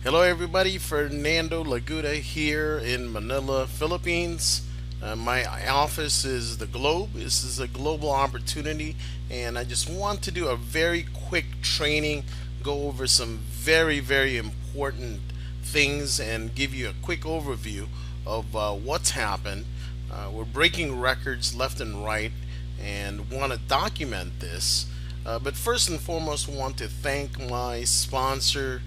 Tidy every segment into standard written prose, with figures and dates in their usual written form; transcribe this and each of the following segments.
Hello everybody, Fernando Laguda here in Manila, Philippines. My office is the Globe. This is a global opportunity, and I just want to do a very quick training, go over some very important things and give you a quick overview of what's happened. We're breaking records left and right and want to document this. But first and foremost, I want to thank my sponsor,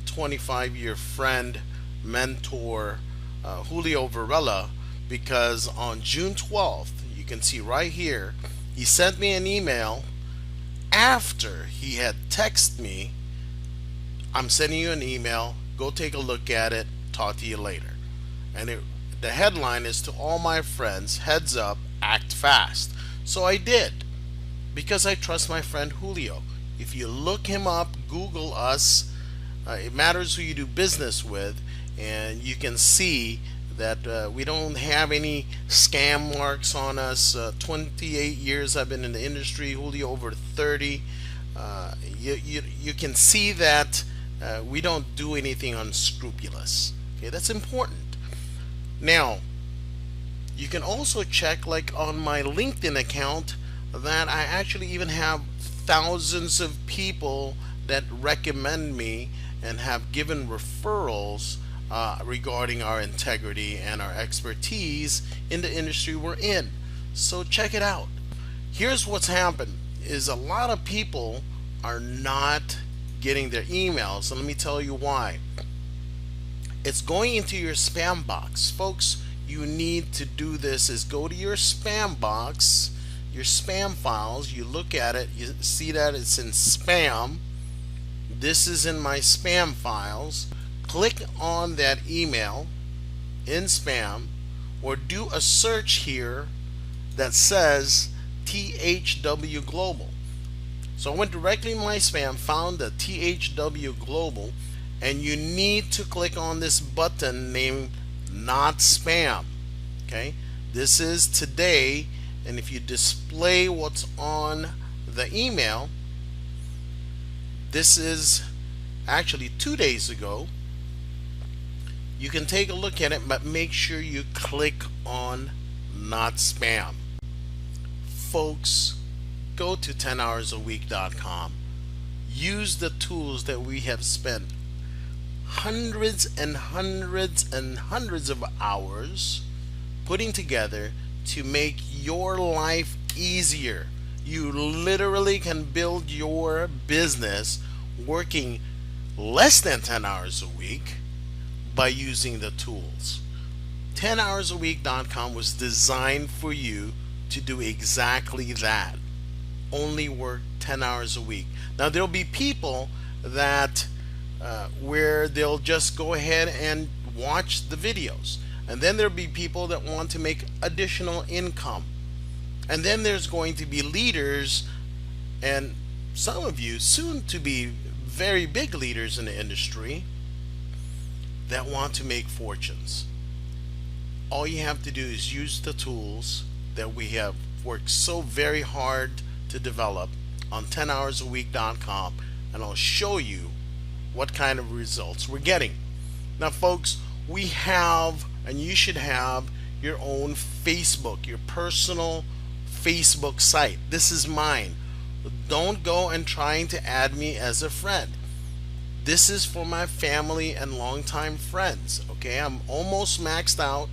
25-year friend, mentor, Julio Varela, because on June 12th, you can see right here, he sent me an email after he had texted me, I'm sending you an email, go take a look at it, talk to you later. And the headline is, to all my friends, heads up, act fast. So I did, because I trust my friend Julio. If you look him up, Google us, it matters who you do business with, and you can see that we don't have any scam marks on us. 28 years I've been in the industry, Julio over 30. You can see that we don't do anything unscrupulous. Okay, that's important. Now, you can also check, like on my LinkedIn account, that I actually even have thousands of people that recommend me and have given referrals regarding our integrity and our expertise in the industry we're in. So check it out. Here's what's happened is a lot of people are not getting their emails, and let me tell you why. It's going into your spam box. Folks, you need to do this is go to your spam box, your spam files, you look at it, you see that it's in spam. This is in my spam files. Click on that email in spam, or do a search here that says THWGlobal. So I went directly in my spam, found the THWGlobal, and you need to click on this button named not spam. Okay, this is today, and if you display what's on the email, this is actually 2 days ago. You can take a look at it, but make sure you click on not spam. Folks, go to 10hoursAweek.com. Use the tools that we have spent hundreds and hundreds and hundreds of hours putting together to make your life easier. You literally can build your business working less than 10 hours a week by using the tools. 10hoursAweek.com was designed for you to do exactly that. Only work 10 hours a week. Now there'll be people that where they'll just go ahead and watch the videos, and then there'll be people that want to make additional income, and then there's going to be leaders, and some of you soon to be very big leaders in the industry that want to make fortunes. All you have to do is use the tools that we have worked so very hard to develop on 10hoursAweek.com, and I'll show you what kind of results we're getting. Now folks, we have, and you should have, your own Facebook, your personal Facebook site. This is mine. Don't go and trying to add me as a friend. This is for my family and longtime friends. Okay, I'm almost maxed out.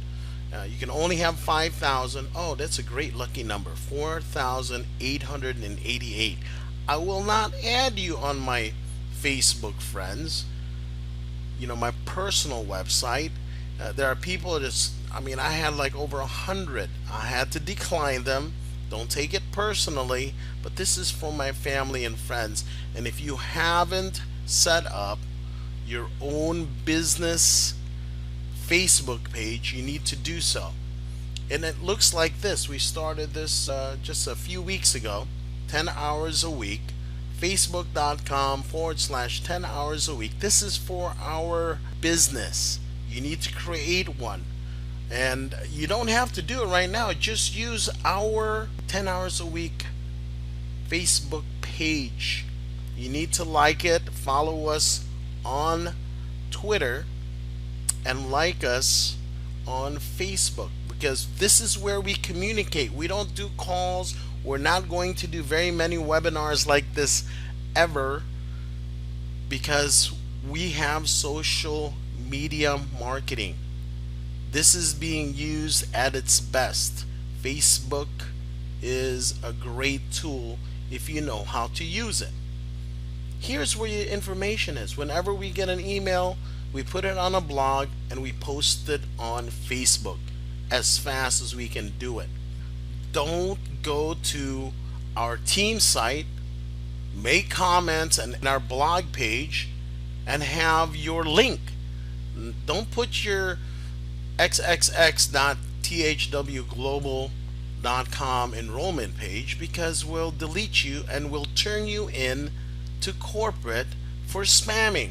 You can only have 5,000. Oh, that's a great lucky number, 4,888. I will not add you on my Facebook friends. You know, my personal website. There are people that I had like over 100. I had to decline them. Don't take it personally, but this is for my family and friends. And if you haven't set up your own business Facebook page, you need to do so. And it looks like this. We started this just a few weeks ago. 10 hours a week. Facebook.com/10 hours a week. This is for our business. You need to create one, and you don't have to do it right now. Just use our 10 hours a week Facebook page. You need to like it, follow us on Twitter and like us on Facebook, because this is where we communicate. We don't do calls. We're not going to do very many webinars like this ever, because we have social media marketing. This is being used at its best. Facebook is a great tool if you know how to use it. Here's where your information is. Whenever we get an email, we put it on a blog and we post it on Facebook as fast as we can do it. Don't go to our team site, make comments in our blog page, and have your link. Don't put your xxx.thwglobal.com enrollment page, because we'll delete you and we'll turn you in to corporate for spamming,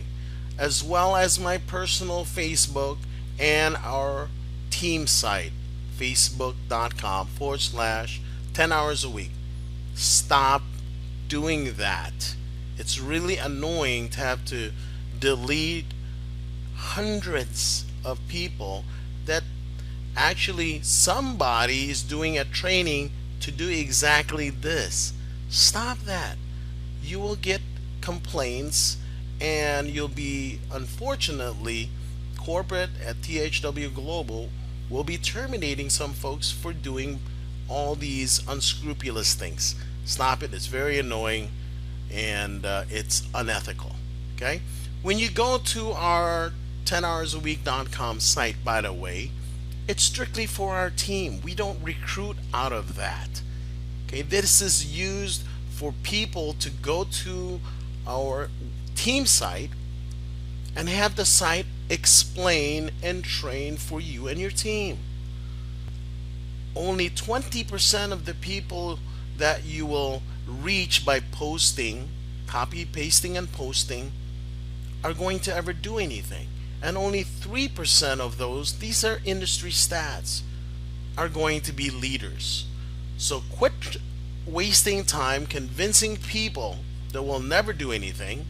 as well as my personal Facebook and our team site, facebook.com/10 hours a week. Stop doing that. It's really annoying to have to delete hundreds of people that actually somebody is doing a training to do exactly this. Stop that. You will get complaints, and you'll be, unfortunately, corporate at THW Global will be terminating some folks for doing all these unscrupulous things. Stop it. It's very annoying, and it's unethical. Okay, when you go to our 10hoursAweek.com site, by the way, it's strictly for our team. We don't recruit out of that. Okay, this is used for people to go to our team site and have the site explain and train for you and your team. Only 20% of the people that you will reach by posting, copy, pasting, and posting are going to ever do anything. And only 3% of those, these are industry stats, are going to be leaders. So quit wasting time convincing people that will never do anything.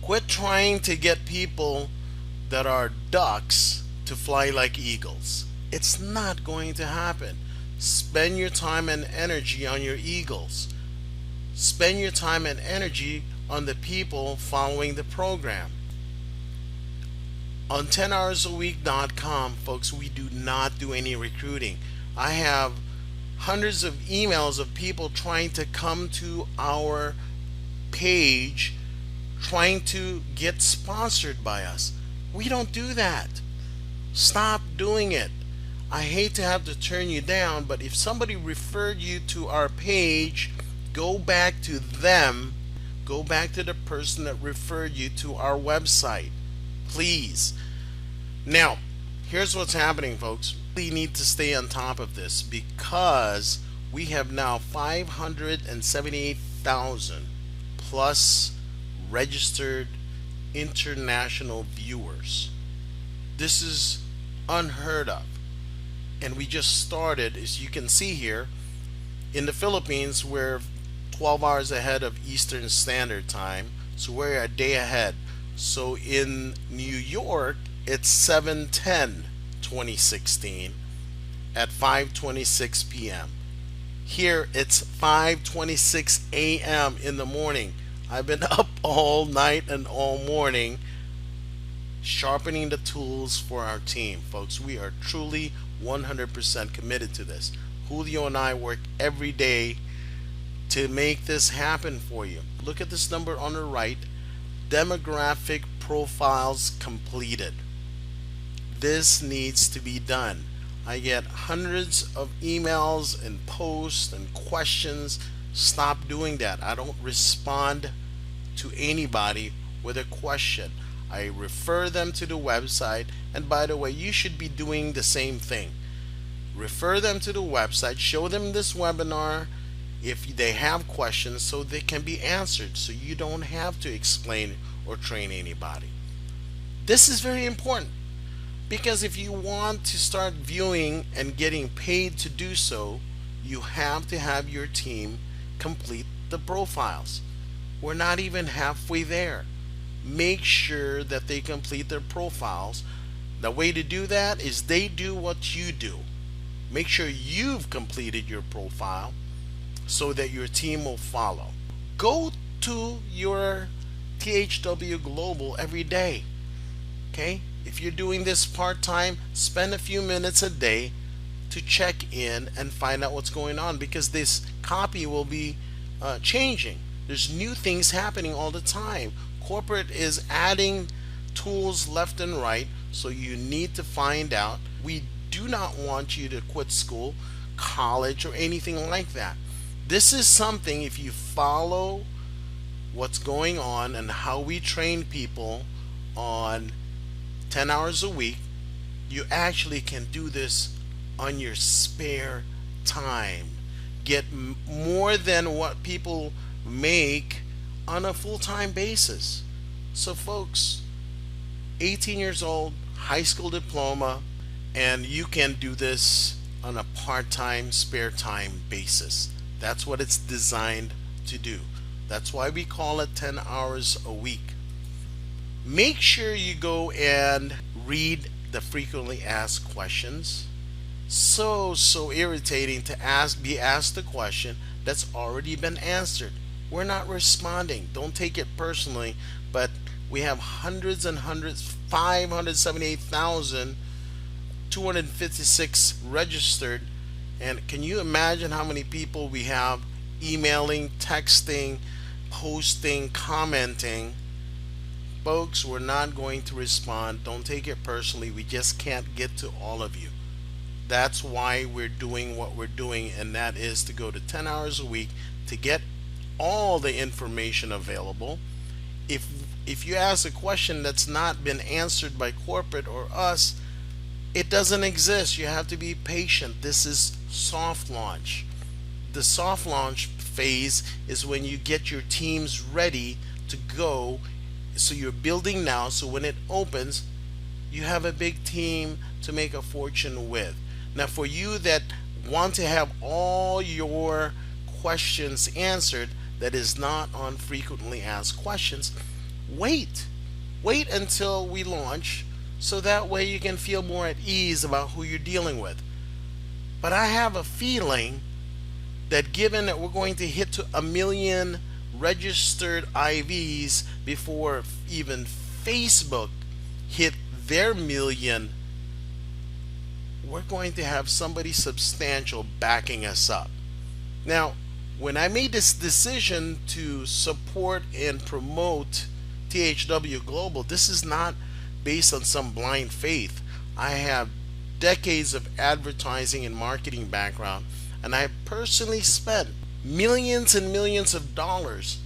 Quit trying to get people that are ducks to fly like eagles. It's not going to happen. Spend your time and energy on your eagles. Spend your time and energy on the people following the program. On 10hoursAweek.com, folks, we do not do any recruiting. I have hundreds of emails of people trying to come to our page, trying to get sponsored by us. We don't do that. Stop doing it. I hate to have to turn you down, but if somebody referred you to our page, go back to them. Go back to the person that referred you to our website, please. Now, here's what's happening, folks. We need to stay on top of this, because we have now 578,000 plus registered international viewers. This is unheard of, and we just started. As you can see here, in the Philippines, we're 12 hours ahead of Eastern Standard Time, so we're a day ahead. So in New York, it's 7/10/2016 at 5:26 p.m. Here it's 5:26 a.m. in the morning. I've been up all night and all morning sharpening the tools for our team. Folks, we are truly 100% committed to this. Julio and I work every day to make this happen for you. Look at this number on the right. Demographic profiles completed. This needs to be done. I get hundreds of emails and posts and questions. Stop doing that. I don't respond to anybody with a question. I refer them to the website, and by the way, you should be doing the same thing. Refer them to the website, show them this webinar if they have questions so they can be answered, so you don't have to explain or train anybody. This is very important, because if you want to start viewing and getting paid to do so, you have to have your team complete the profiles. We're not even halfway there. make sure that they complete their profiles. The way to do that is they do what you do. Make sure you've completed your profile so that your team will follow. Go to your THWGlobal every day. Okay? If you're doing this part-time, spend a few minutes a day to check in and find out what's going on, because this copy will be changing. There's new things happening all the time. Corporate is adding tools left and right, so you need to find out. We do not want you to quit school, college, or anything like that. This is something, if you follow what's going on and how we train people on 10 hours a week, you actually can do this on your spare time. Get more than what people make on a full-time basis. So folks, 18 years old, high school diploma, and you can do this on a part-time, spare time basis. That's what it's designed to do. That's why we call it 10 hours a week. Make sure you go and read the frequently asked questions. So irritating to be asked a question that's already been answered. We're not responding. Don't take it personally, but we have hundreds and hundreds, 578,256 registered. And can you imagine how many people we have emailing, texting, posting, commenting? Folks, we're not going to respond. Don't take it personally. We just can't get to all of you. That's why we're doing what we're doing, and that is to go to 10 hours a week to get all the information available. If you ask a question that's not been answered by corporate or us, it doesn't exist. You have to be patient. This is soft launch. The soft launch phase is when you get your teams ready to go. So you're building now, so when it opens, you have a big team to make a fortune with. Now for you that want to have all your questions answered that is not on frequently asked questions, wait until we launch, so that way you can feel more at ease about who you're dealing with. But I have a feeling that given that we're going to hit to 1 million registered IVs before even Facebook hit their million, we're going to have somebody substantial backing us up. Now, when I made this decision to support and promote THWGlobal, this is not based on some blind faith. I have decades of advertising and marketing background, and I personally spent millions and millions of dollars,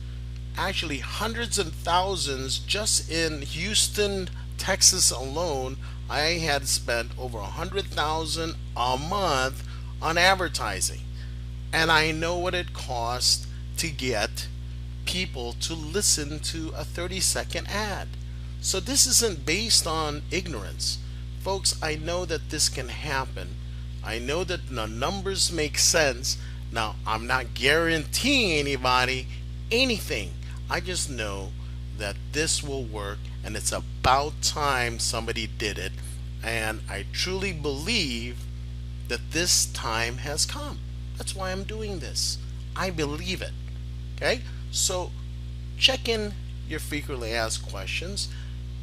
actually hundreds and thousands, just in Houston, Texas alone. I had spent over $100,000 a month on advertising, and I know what it costs to get people to listen to a 30-second ad. So this isn't based on ignorance. Folks, I know that this can happen. I know that the numbers make sense. Now, I'm not guaranteeing anybody anything. I just know that this will work, and it's about time somebody did it. And I truly believe that this time has come. That's why I'm doing this. I believe it. Okay? So check in your frequently asked questions.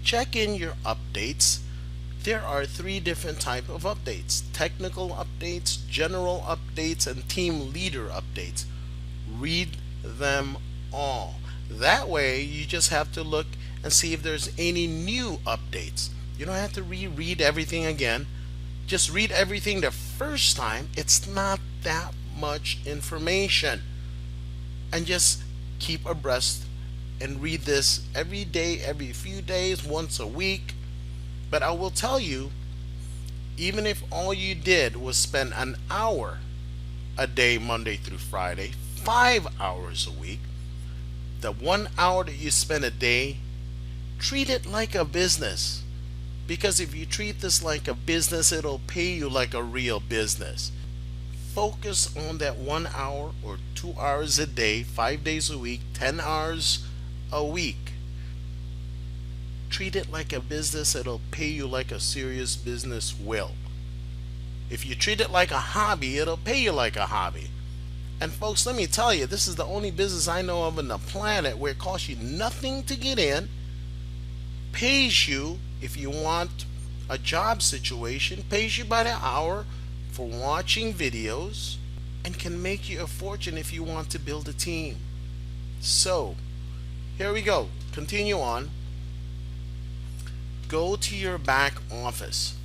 Check in your updates. There are 3 different types of updates: technical updates, general updates, and team leader updates. Read them all. That way you just have to look and see if there's any new updates. You don't have to reread everything again. Just read everything the first time. It's not that much information. And just keep abreast and read this every day, every few days, once a week. But I will tell you, even if all you did was spend an hour a day, Monday through Friday, 5 hours a week, the 1 hour that you spend a day, treat it like a business. Because if you treat this like a business, it'll pay you like a real business. Focus on that 1 hour or 2 hours a day, 5 days a week, 10 hours a week. treat it like a business, it'll pay you like a serious business will. If you treat it like a hobby, it'll pay you like a hobby. And folks, let me tell you, this is the only business I know of on the planet where it costs you nothing to get in, pays you if you want a job situation, pays you by the hour for watching videos, and can make you a fortune if you want to build a team. So, here we go. Continue on. Go to your back office.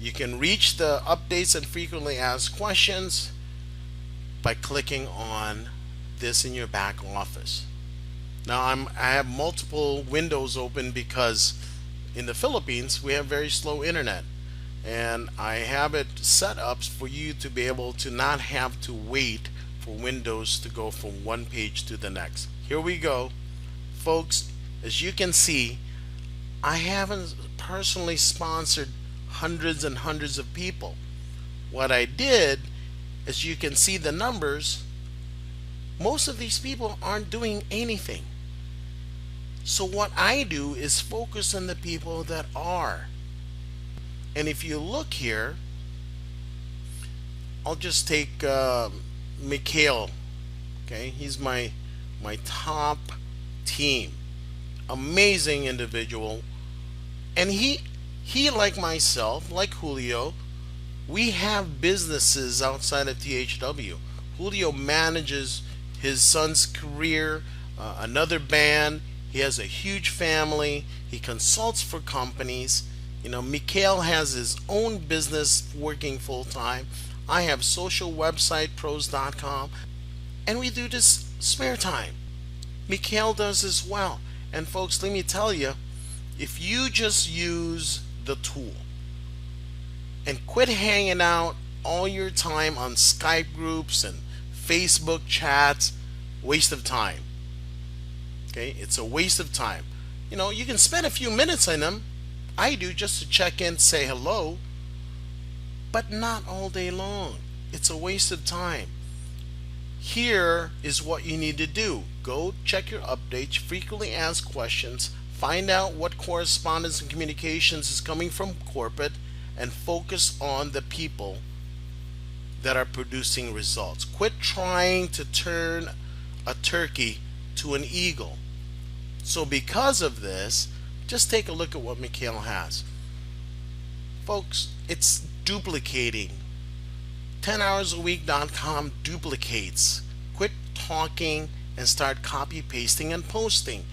You can reach the updates and frequently asked questions by clicking on this in your back office. Now I have multiple windows open because in the Philippines we have very slow internet, and I have it set up for you to be able to not have to wait for windows to go from one page to the next. Here we go, folks. As you can see, I haven't personally sponsored hundreds and hundreds of people. What I did, as you can see the numbers, most of these people aren't doing anything. So what I do is focus on the people that are. And if you look here, I'll just take Mikhail. Okay, he's my top team. Amazing individual. And he like myself, like Julio, we have businesses outside of THW. Julio manages his son's career, another band. He has a huge family. He consults for companies. You know, Mikhail has his own business working full-time. I have socialwebsitepros.com, and we do this spare time. Mikhail does as well. And folks, let me tell you, if you just use the tool and quit hanging out all your time on Skype groups and Facebook chats, waste of time. Okay, it's a waste of time. You know, you can spend a few minutes on them. I do, just to check in, say hello, but not all day long. It's a waste of time. Here is what you need to do. Go check your updates, frequently asked questions, find out what correspondence and communications is coming from corporate, and focus on the people that are producing results. Quit trying to turn a turkey to an eagle. So because of this, just take a look at what Mikhail has. Folks, it's duplicating. 10hoursAweek.com duplicates. Quit talking and start copy pasting and posting.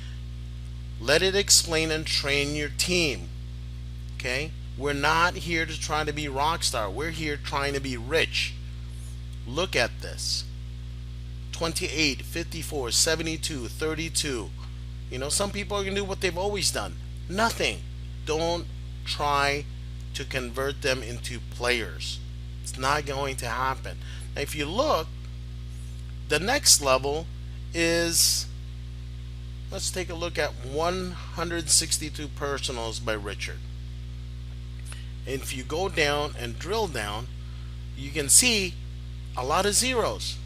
Let it explain and train your team. Okay? We're not here to try to be rock star. We're here trying to be rich. Look at this. 28, 54, 72, 32. You know, some people are going to do what they've always done. Nothing. Don't try to convert them into players. It's not going to happen. Now, if you look, the next level is, let's take a look at 162 personals by Richard. And if you go down and drill down, you can see a lot of zeros.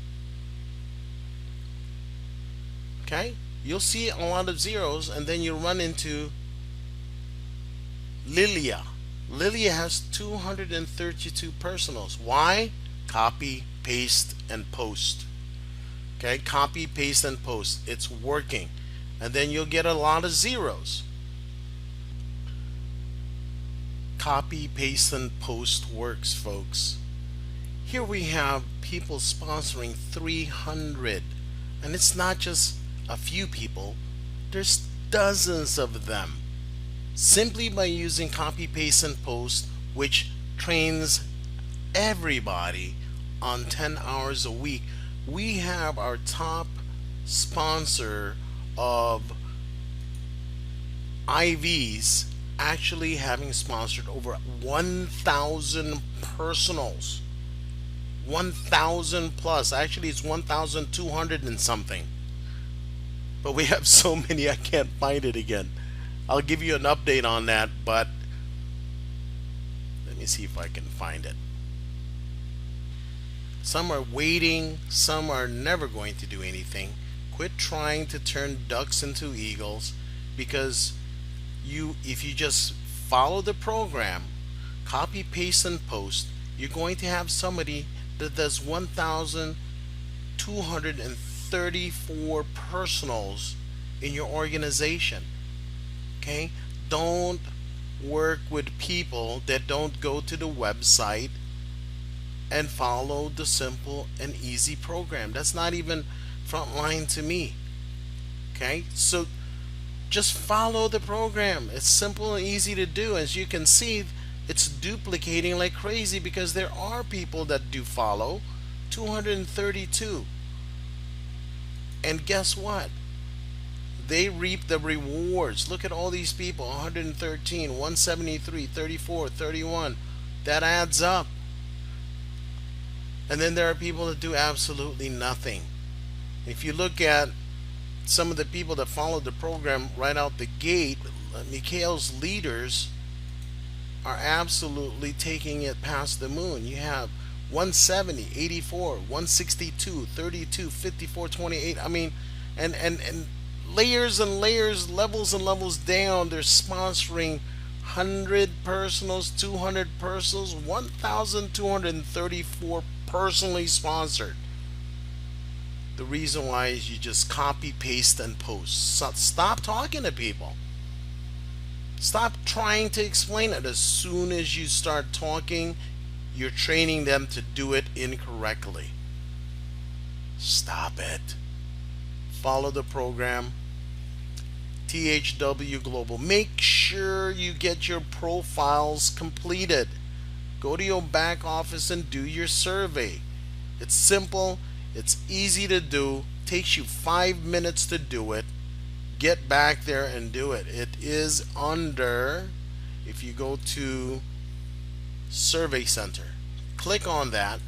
Okay? You'll see a lot of zeros, and then you run into Lilia. Lilia has 232 personals. Why? Copy, paste, and post. Okay? Copy, paste, and post. It's working. And then you'll get a lot of zeros. Copy, paste, and post works, folks. Here we have people sponsoring 300, and it's not just a few people, there's dozens of them, simply by using copy, paste, and post, which trains everybody on 10 hours a week. We have our top sponsor of IVs actually having sponsored over 1,000 personals. 1,000 plus. Actually, it's 1,200 and something. But we have so many I can't find it again. I'll give you an update on that, but let me see if I can find it. Some are waiting, some are never going to do anything. Quit trying to turn ducks into eagles, because if you just follow the program, copy, paste, and post, you're going to have somebody that does 1,234 personals in your organization. Okay? Don't work with people that don't go to the website and follow the simple and easy program. That's not even frontline to me. Okay? So just follow the program. It's simple and easy to do. As you can see, it's duplicating like crazy because there are people that do follow. 232. And guess what? They reap the rewards. Look at all these people. 113, 173, 34, 31. That adds up. And then there are people that do absolutely nothing. If you look at some of the people that followed the program right out the gate, Mikhail's leaders are absolutely taking it past the moon. You have 170, 84, 162, 32, 54, 28. I mean, and layers and layers, levels and levels down, they're sponsoring 100 personals, 200 personals, 1,234 personally sponsored. The reason why is you just copy, paste, and post. Stop talking to people. Stop trying to explain it. As soon as you start talking, you're training them to do it incorrectly. Stop it. Follow the program. THWGlobal. Make sure you get your profiles completed. Go to your back office and do your survey. It's simple. It's easy to do. Takes you 5 minutes to do it. Get back there and do it. It is under, if you go to Survey Center, click on that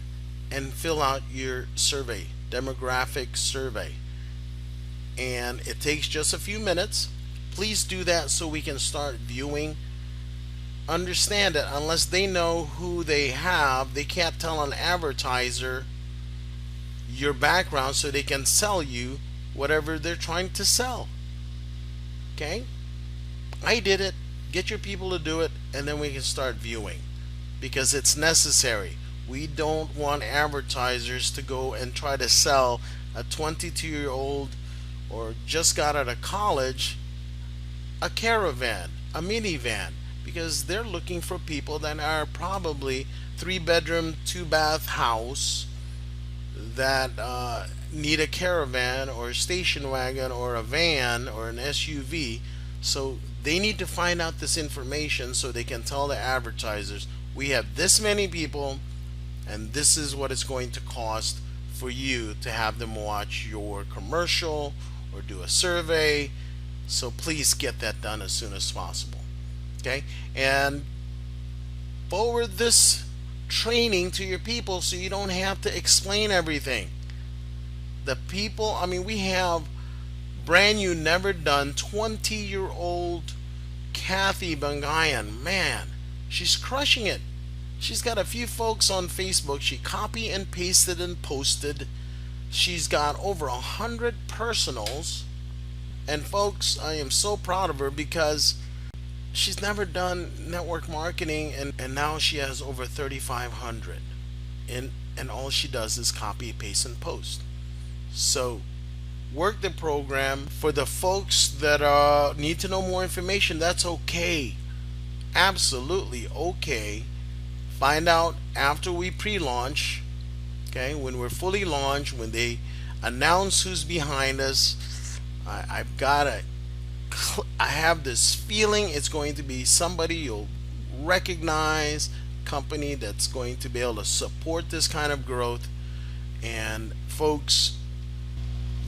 and fill out your survey, demographic survey. And it takes just a few minutes. Please do that so we can start viewing. Understand that unless they know who they have, they can't tell an advertiser your background so they can sell you whatever they're trying to sell. Okay? I did it. Get your people to do it, and then we can start viewing, because it's necessary. We don't want advertisers to go and try to sell a 22-year-old or just got out of college a caravan, a minivan, because they're looking for people that are probably 3-bedroom, 2-bath house that need a caravan or a station wagon or a van or an SUV. So they need to find out this information so they can tell the advertisers, we have this many people and this is what it's going to cost for you to have them watch your commercial or do a survey. So please get that done as soon as possible. Okay? And forward this training to your people so you don't have to explain everything. The people, I mean, we have brand new, never done 20-year-old Kathy Bangayan. Man, she's crushing it. She's got a few folks on Facebook. She copied and pasted and posted. She's got over 100 personals. And folks, I am so proud of her because she's never done network marketing, and now she has over 3,500. And all she does is copy, paste, and post. So work the program. For the folks that need to know more information, that's okay. Absolutely okay. Find out after we pre-launch, okay, when we're fully launched, when they announce who's behind us. I have this feeling it's going to be somebody you'll recognize, company that's going to be able to support this kind of growth. And folks,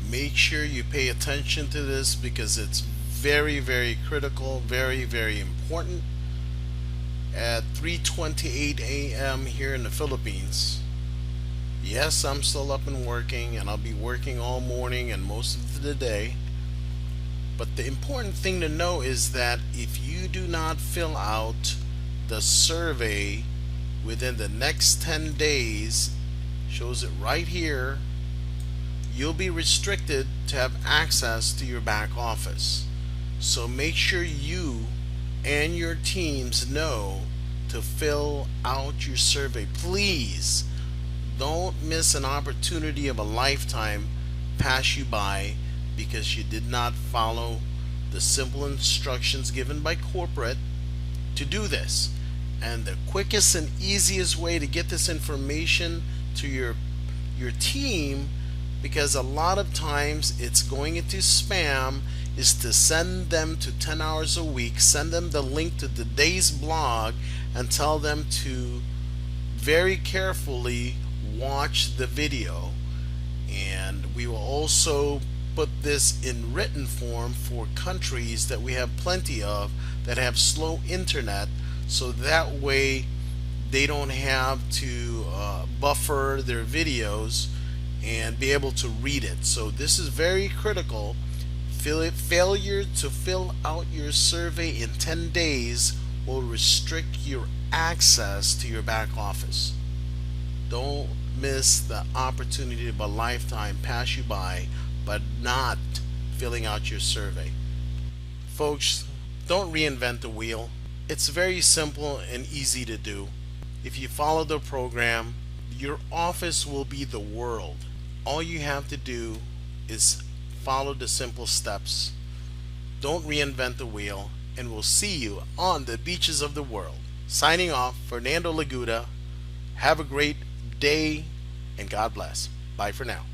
make sure you pay attention to this because it's very, very critical, very, very important. At 3:28 a.m. here in the Philippines. Yes, I'm still up and working, and I'll be working all morning and most of the day. But the important thing to know is that if you do not fill out the survey within the next 10 days, shows it right here, you'll be restricted to have access to your back office. So make sure you and your teams know to fill out your survey. Please don't miss an opportunity of a lifetime pass you by because you did not follow the simple instructions given by corporate to do this. And the quickest and easiest way to get this information to your team, because a lot of times it's going into spam, is to send them to 10 hours a week, send them the link to today's blog, and tell them to very carefully watch the video. And we will also put this in written form for countries that we have plenty of that have slow internet, so that way they don't have to buffer their videos and be able to read it. So this is very critical. Failure to fill out your survey in 10 days will restrict your access to your back office. Don't miss the opportunity of a lifetime pass you by but not filling out your survey. Folks, don't reinvent the wheel. It's very simple and easy to do. If you follow the program, your office will be the world. All you have to do is follow the simple steps. Don't reinvent the wheel, and we'll see you on the beaches of the world. Signing off, Fernando Laguda. Have a great day, and God bless. Bye for now.